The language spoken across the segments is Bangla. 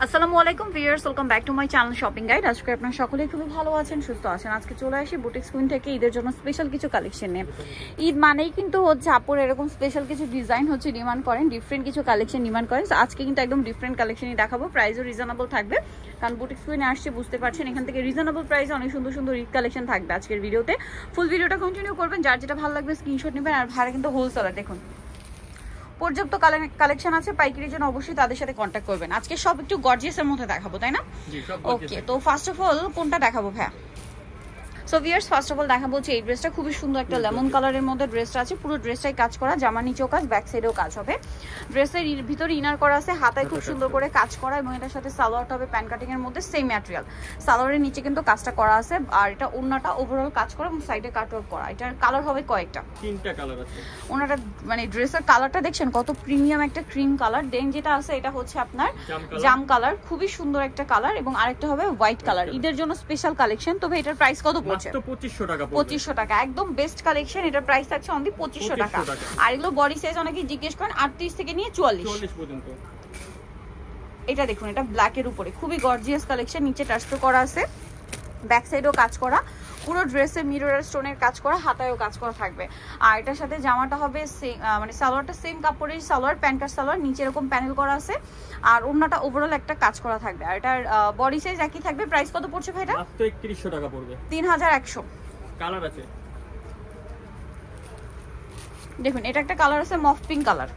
আসসালামু আলাইকুম viewers, welcome back to my channel shopping guide. আজকে আপনারা সকলেই খুবই ভালো আছেন, সুস্থ আছেন। আজকে চলে আসি বুটিক্স কুইন থেকে ঈদের জন্য স্পেশাল কিছু কালেকশন নিয়ে। ঈদ মানেই কিন্তু হচ্ছে আপুর এরকম স্পেশাল কিছু ডিজাইন হচ্ছে ডিমান্ড করেন, ডিফারেন্ট কিছু কালেকশন ডিমান্ড করেন। আজকে কিন্তু একদম ডিফারেন্ট কালেকশনই দেখাবো, প্রাইসও রিজনেবল থাকবে, কারণ বুটিক্স কুইনে আসছে বুঝতে পারছেন এখান থেকে রিজনেবল প্রাইসে অনেক সুন্দর সুন্দর ঈদ কালেকশন থাকবে আজকের ভিডিওতে। ফুল ভিডিওটা কন্টিনিউ করবেন, যার যেটা ভালো লাগবে স্ক্রিনশট নেবেন। আর ভাড়া কিন্তু হোলসেলার, দেখুন পর্যাপ্ত কালেকশন আছে পাইকারির জন্য, অবশ্যই তাদের সাথে কন্ট্যাক্ট করবেন। আজকে সব একটু গর্জিয়াসের মধ্যে দেখাবো, তাই না? ওকে, তো ফার্স্ট অফ অল কোনটা দেখাবো ভাইয়া? So viewers, first of all দেখাবো হচ্ছে এই ড্রেসটা। খুবই সুন্দর একটা লেমন কালারের মধ্যে ড্রেসটা আছে, পুরো ড্রেসটাই কাজ করা, জামা নিচেও কাজ, ব্যাক সাইডেও কাজ হবে। ড্রেসের ভিতরে ইনার করা আছে, হাতায় খুব সুন্দর করে কাজ করা, এবং এটার সাথে সালোয়ারটা হবে প্যান কাটিং এর মধ্যে সেম ম্যাটেরিয়াল। সালোয়ারের নিচে কিন্তু কাজটা করা আছে, আর এটা ওড়নাটা ওভারঅল কাজ করা এবং সাইডে কাট ওয়ার্ক করা। এটার কালার হবে কয়েকটা, তিনটা কালার আছে। ওনাটা মানে ড্রেসের কালারটা দেখছেন কত প্রিমিয়াম একটা ক্রিম কালার। দেন যেটা আছে এটা হচ্ছে আপনার জাম কালার, খুবই সুন্দর একটা কালার, এবং আরেকটা হবে হোয়াইট কালার। ঈদের জন্য স্পেশাল কালেকশন। তবে এটার প্রাইস কত পড়ছে? 2500 টাকা, একদম বেস্ট কালেকশন। এটার প্রাইস থাকছে অনলি 2500 টাকা। আর এগুলো বডি সাইজ অনেকেই জিজ্ঞেস করেন 38 থেকে নিয়ে 44 পর্যন্ত। এটা দেখুন, এটা ব্ল্যাক এর উপরে খুবই গর্জিয়াস কালেকশন, নিচে টাচটো করা আছে, ব্যাক সাইডেও কাজ করা, পুরো ড্রেসে মিরর স্টোনের কাজ করা, হাতায়ও কাজ করা থাকবে। আর এটার সাথে জামাটা হবে মানে সালোয়ারটা সেম কাপড়ের সালোয়ার, প্যান্ট কাট সালোয়ার, নিচে এরকম প্যানেল করা আছে, আর ওড়নাটা ওভারঅল একটা কাজ করা থাকবে। আর এটার বডি সাইজ একই থাকবে। প্রাইস কত পড়ছে ভাই? এটা মাত্র 3100 টাকা পড়বে, 3100। কালার আছে, দেখুন এটা একটা কালার আছে মফ পিঙ্ক কালার,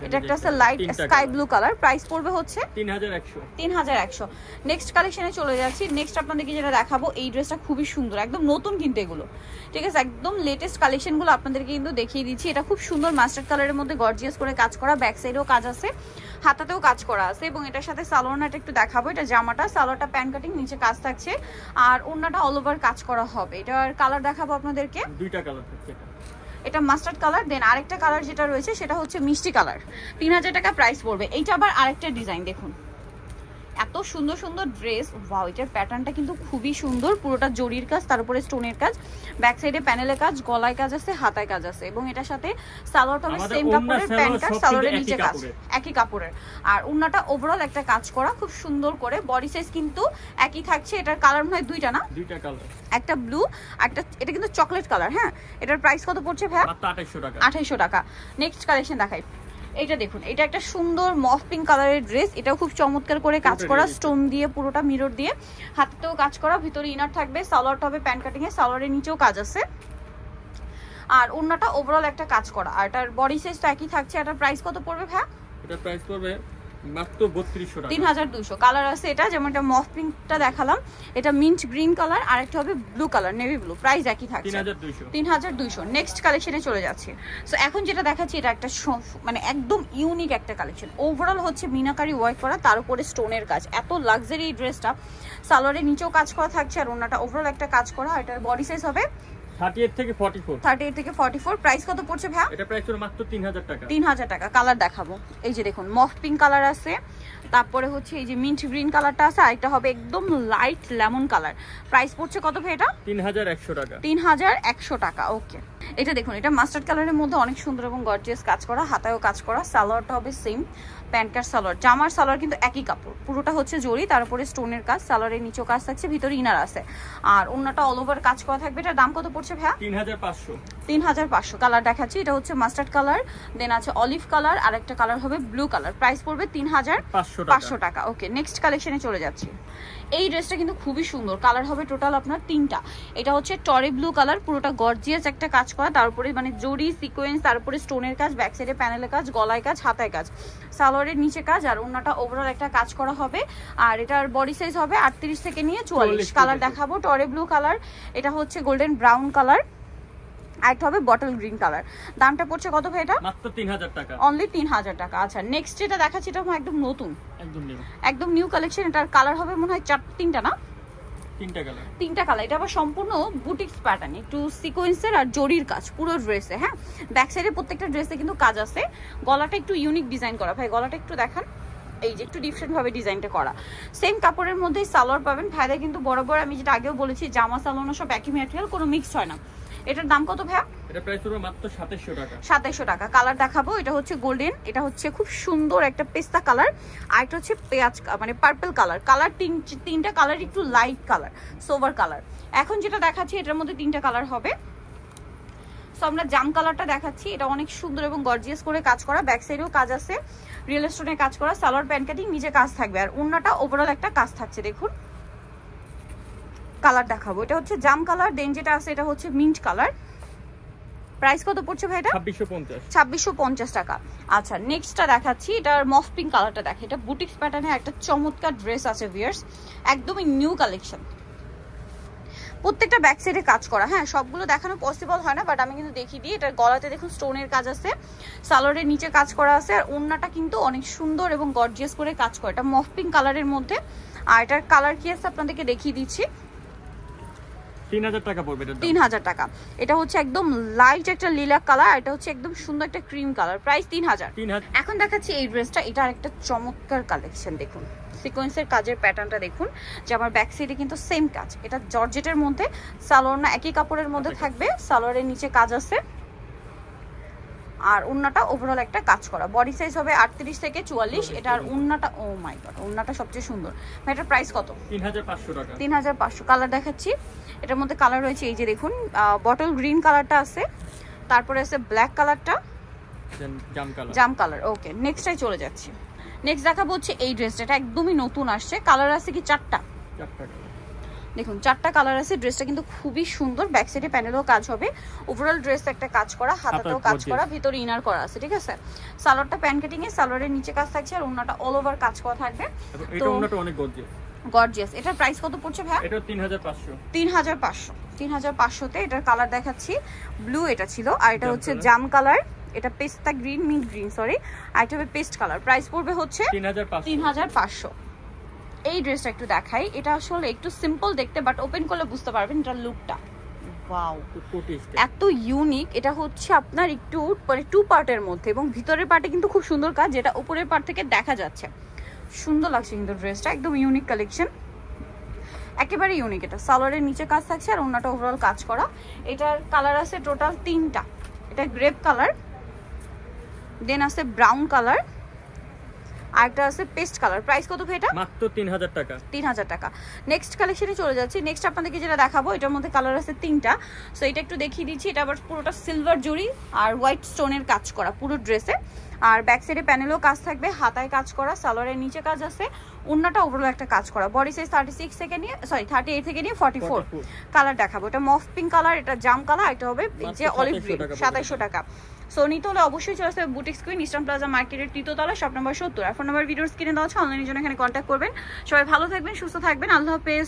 এটা একটা আছে light sky blue colour. Price পড়বে হচ্ছে 3100। নেক্সট কালেকশনে চলে যাচ্ছি। নেক্সট আপনাদেরকে যেটা দেখাবো, এই ড্রেসটা খুবই সুন্দর, একদম নতুন কিন্তু এগুলো, ঠিক আছে? একদম লেটেস্ট কালেকশনগুলো আপনাদেরকে কিন্তু দেখিয়ে দিচ্ছি। এটা খুব সুন্দর মাস্টার্ড কালারের মধ্যে গর্জিয়াস করে কাজ করা, ব্যাক সাইডেও কাজ আছে, হাতাতেও কাজ করা আছে, এবং এটার সাথে সালোয়ারটা একটু দেখাবো। এটা জামাটা, সালোয়ারটা প্যান কাটিং, নিচে কাজ থাকছে, আর ওড়নাটা অল ওভার কাজ করা হবে। এটার কালার দেখাবো আপনাদেরকে, দুইটা কালার থাকছে। এটা মাস্টার্ড কালার, দেন আরেকটা কালার যেটা রয়েছে সেটা হচ্ছে মিষ্টি কালার। 3000 টাকা প্রাইস পড়বে। এইটা আবার আরেকটা ডিজাইন, দেখুন এত সুন্দর সুন্দর ড্রেস। ওয়াও, এটার প্যাটার্নটা কিন্তু খুবই সুন্দর, পুরোটা জরির কাজ, তার উপরে স্টোনের কাজ, ব্যাক সাইডে প্যানেলের কাজ, গলায় কাজ আছে, হাতায় কাজ আছে, এবং এটার সাথে সালোয়ারটা হবে সেম কাপড়ের, প্যান্ট কাট, সালোয়ারের নিচে কাজ একই কাপড়ের, আর ওড়নাটা ওভারঅল একটা কাজ করা খুব সুন্দর করে। বডি সাইজ কিন্তু একই থাকছে। এটার কালার মনে হয় দুইটা না, দুইটা কালার, একটা ব্লু, একটা এটা কিন্তু চকলেট কালার। হ্যাঁ, এটার প্রাইস কত পড়ছে ভাই? মাত্র 2800 টাকা। নেক্সট কালেকশন দেখাই। এটা দেখুন, এটা একটা সুন্দর মফ পিঙ্ক কালারের ড্রেস, এটাও খুব চমৎকার করে কাজ করা, স্টোন দিয়ে পুরোটা মিরর দিয়ে, হাতেও কাজ করা, ভিতরে ইনার থাকবে, সালোয়ারটা হবে প্যান কাটিং এ, সালোয়ারের নিচেও কাজ আছে, আর ওড়নাটা ওভারঅল একটা কাজ করা। আর এটার বডি সাইজ তো একই থাকছে। এটার প্রাইস কত পড়বে ভাই? এটার প্রাইস পড়বে মাত্র 3200 টাকা, 3200। কালার আছে এটা, যেমন এটা মফ পিঙ্কটা দেখালাম, এটা মিন্ট গ্রিন কালার, আর একটা হবে blue colour, navy blue. Price একই থাকছে 3200। নেক্সট কালেকশনে চলে যাচ্ছে। সো এখন যেটা দেখাচ্ছি এটা একটা মানে একদম ইউনিক একটা কালেকশন। ওভারঅল হচ্ছে মিনাকারি ওয়ার্ক করা, তার উপরে স্টোনের কাজ, এত লাক্সারি এই ড্রেসটা। সালোয়ারের নিচেও কাজ করা থাকছে, আর ওড়নাটা ওভারঅল একটা কাজ করা। এটার বডি সাইজ হবে 38 থেকে 44। প্রাইস কত পড়ছে ভাই? এটা প্রাইস হলো মাত্র 3000 টাকা, 3000 টাকা। কালার দেখাবো, এই যে দেখুন মফ পিঙ্ক কালার আছে, তারপরে হচ্ছে এই যে মিন্ট গ্রিন কালারটা আছে, আরেকটা হবে একদম লাইট লেমন কালার। প্রাইস পড়ছে কত ভাই? এটা 3100 টাকা, 3100 টাকা। ওকে, এটা দেখুন, এটা মাস্টার্ড কালারের মধ্যে অনেক সুন্দর এবং গর্জিয়াস কাজ করা, হাতায়ও কাজ করা, সালোয়ারটা হবে সেম প্যান্ট কাট সালোয়ার, জামার সালোয়ার কিন্তু একই কাপড়, পুরোটা হচ্ছে জরি, তার উপরে স্টোনের কাজ, সালোয়ারের নিচেও কাজ থাকছে, ভিতরে ইনার আছে, আর ওড়নাটা অল ওভার কাজ করা থাকবে। এটার দাম কত পড়ছে ভাইয়া? 3500। কালার দেখাচ্ছি, এটা হচ্ছে মাস্টার্ড কালার, দেন আছে অলিভ কালার, আর একটা কালার হবে ব্লু কালার। প্রাইস পড়বে 3500 টাকা। ওকে, নেক্সট কালেকশনে চলে যাচ্ছি। এই ড্রেসটা কিন্তু খুবই সুন্দর, কালার হবে টোটাল আপনার তিনটা। এটা হচ্ছে টরে ব্লু কালার, পুরোটা গর্জিয়াস একটা কাজ করা, তারপরে মানে জরি সিকোয়েন্স, তারপরে স্টোনের কাজ, ব্যাক সাইডে প্যানেলের কাজ, গলায় কাজ, হাতায় কাজ, সালোয়ারের নিচে কাজ, আর ওড়নাটা ওভারঅল একটা কাজ করা হবে। আর এটার বডি সাইজ হবে 38 থেকে নিয়ে 44। কালার দেখাবো, টরে ব্লু কালার, এটা হচ্ছে গোল্ডেন ব্রাউন কালার, আরেকটা হবে বটল গ্রিন কালার। দামটা পড়ছে কত ভাই? এটা মাত্র 3000 টাকা, অনলি 3000 টাকা। আচ্ছা, নেক্সট যেটা দেখাচ্ছি এটা একদম নতুন, একদম নিউ কালেকশন। এটার কালার হবে মনে হয় তিনটা না, তিনটা কালার। এটা আবার সম্পূর্ণ বুটিক্স প্যাটার্ন, একটু সিকোয়েন্সের আর জরির কাজ পুরো ড্রেসে। হ্যাঁ, ব্যাক সাইডে প্রত্যেকটা ড্রেসে কিন্তু কাজ আছে। গলাটা একটু ইউনিক ডিজাইন করা। ভাই গলাটা একটু দেখান, এই যে একটু ডিফারেন্ট ভাবে ডিজাইনটা করা, সেম কাপড়ের মধ্যেই সালোয়ার পাবেন। ভাইরা কিন্তু বরাবর আমি যেটা আগেও বলেছি, জামা সালোয়ার সব একই ম্যাটেরিয়াল, কোনো মিক্সড হয় না। এটার দাম কত ভাইয়া? এটা প্রাইস পুরো মাত্র 2700 টাকা। 2700 টাকা। কালার দেখাবো, এটা হচ্ছে গোল্ডেন, এটা হচ্ছে খুব সুন্দর একটা পেস্তা কালার, আর এটা হচ্ছে পেঁয়াজ মানে পার্পল কালার। কালার তিনটা কালার একটু লাইট কালার, সোভার কালার। এখন যেটা দেখাচ্ছি এটার মধ্যে 3টা কালার হবে। সো আমরা জাম কালারটা দেখাচ্ছি, এটা অনেক সুন্দর এবং গর্জিয়াস করে কাজ করা, ব্যাক সাইডেও কাজ আছে, রিয়েল স্টোনে কাজ করা, সালোয়ার প্যান্ট কাটিং, নিচে কাজ থাকবে, আর ওন্নাটা ওভারঅল একটা কাজ থাকছে। দেখুন কালার দেখাবো, এটা হচ্ছে জাম কালার, দেন যেটা আছে এটা হচ্ছে মিন্ট কালার। প্রাইস কত পড়ছে ভাই এটা? 2650 টাকা। আচ্ছা নেক্সটটা দেখাচ্ছি, এটার মফ পিঙ্ক কালারটা দেখে, এটা বুটিক্স প্যাটার্নে একটা চমৎকার ড্রেস আছে ভিউয়ার্স, একদমই নিউ কালেকশন, প্রত্যেকটা ব্যাক সাইডে কাজ করা। হ্যাঁ সবগুলো দেখানো পসিবল হয় না, বাট আমি কিন্তু দেখিয়ে দিই। এটার গলাতে দেখুন স্টোনের কাজ আছে, সালোয়ারের নিচে কাজ করা আছে, আর ওড়নাটা কিন্তু অনেক সুন্দর এবং গর্জিয়াস করে কাজ করা। এটা মফ পিঙ্ক কালারের মধ্যে, আর এটার কালার কি আছে আপনাদেরকে দেখিয়ে দিচ্ছি। 3000 টাকা পড়বে এটা। 3000 টাকা। এটা হচ্ছে একদম লাইট একটা লিলাক কালার, এটা হচ্ছে একদম সুন্দর একটা ক্রিম কালার, প্রাইস 3000। এখন দেখাচ্ছি এই ড্রেসটা, এটা আরেকটা চমৎকার কালেকশন। দেখুন সিকোয়েন্সের কাজের প্যাটার্নটা দেখুন, যে আমার ব্যাক সাইডে কিন্তু সেম কাজ, এটা জর্জেটের মধ্যে, সালোয়ার না একই কাপড়ের মধ্যে থাকবে, সালোয়ারের নিচে কাজ আছে, আর ওন্নাটা ওভারঅল একটা কাজ করা। বডি সাইজ হবে 38 থেকে 44। এটার ওন্নাটা, ও মাই গড, ওন্নাটা সবচেয়ে সুন্দর। এটার প্রাইস কত? 3500 টাকা। 3500। কালার দেখাচ্ছি, এটার মধ্যে কালার রয়েছে এই যে দেখুন, বটল গ্রিন কালারটা আছে, তারপরে আছে ব্ল্যাক কালারটা, জাম কালার। ওকে নেক্সটটাই চলে যাচ্ছি। নেক্সট দেখাবো হচ্ছে এই ড্রেসটা, এটা একদমই নতুন আসছে, কালার আছে কি 4টা। দেখুন 4টা কালার আছে, ড্রেসটা কিন্তু খুবই সুন্দর, ব্যাক সাইডে প্যানেলও কাজ হবে, ওভারঅল ড্রেস একটা কাজ করা, হাতাতেও কাজ করা, ভিতরে ইনার করা আছে, ঠিক আছে। সালোয়ারটা প্যান্ট কাটিং এ, সালোয়ারের নিচে কাজ থাকছে, আর ওন্নাটা অল ওভার কাজ করা থাকবে। এটা ওন্নাটা অনেক গর্জিয়াস। এটার প্রাইস কত পড়ছে ভাই? এটা 3500। 3500 তে। এটার কালার দেখাচ্ছি, ব্লু এটা ছিল, আর এটা হচ্ছে জাম কালার, এটা পেস্তা গ্রিন, মিন্ট গ্রিন সরি, আর এটা হবে পেস্ট কালার। প্রাইস পড়বে হচ্ছে 3500। এই ড্রেসটা একটু দেখাই, এটা আসলে একটু সিম্পল দেখতে, বাট ওপেন করলে বুঝতে পারবেন এটার লুকটা, ওয়াও এত ইউনিক। এটা হচ্ছে আপনার একটু মানে 2 পার্টের মধ্যে, এবং ভিতরের পার্টে কিন্তু খুব সুন্দর কাজ, যেটা উপরের পার্ট থেকে দেখা যাচ্ছে, সুন্দর লাগছে কিন্তু ড্রেসটা, একদম ইউনিক কালেকশন, একেবারে ইউনিক। এটা সালোয়ারের নিচে কাজ থাকছে, আর ওন্নাটা ওভারঅল কাজ করা। এটার কালার আছে টোটাল 3টা, এটা গ্রেপ কালার, দেন আছে ব্রাউন কালার, আর একটা আছে পেস্ট কালার। প্রাইস কত ভাই এটা? মাত্র 3000 টাকা। 3000 টাকা। নেক্সট কালেকশনে চলে যাচ্ছি। নেক্সট আপনাদেরকে যেটা দেখাবো, এটার মধ্যে কালার আছে 3টা। সো এটা একটু দেখিয়ে দিচ্ছি, এটা আবার পুরোটা সিলভার জরি আর হোয়াইট স্টোনের কাজ করা পুরো ড্রেসে, আর ব্যাক সাইডে প্যানেলও কাজ থাকবে, হাতায় কাজ করা, সালোয়ারের নিচে কাজ আছে, ওন্নাটা ওভারঅল একটা কাজ করা। বডি সাইজ 36 থেকে নিয়ে 38 থেকে নিয়ে 44। কালার দেখাবো, এটা মফ পিঙ্ক কালার, এটা জাম কালার, এটা হবে যে অলিভ গ্রিন। 2700 টাকা। সো নিতে হলে অবশ্যই চলে আসবে বুটিক্স কুইন, ইস্টার্ন প্লাজা মার্কেটের 3য় তলা, শপ নাম্বার 70। আর ফোন নাম্বার ভিডিওর স্ক্রিনে দেওয়া আছে, অনলাইনের জন্য এখানে কন্ট্যাক্ট করবেন। সবাই ভালো থাকবেন, সুস্থ থাকবেন, আল্লাহ হাফেজ।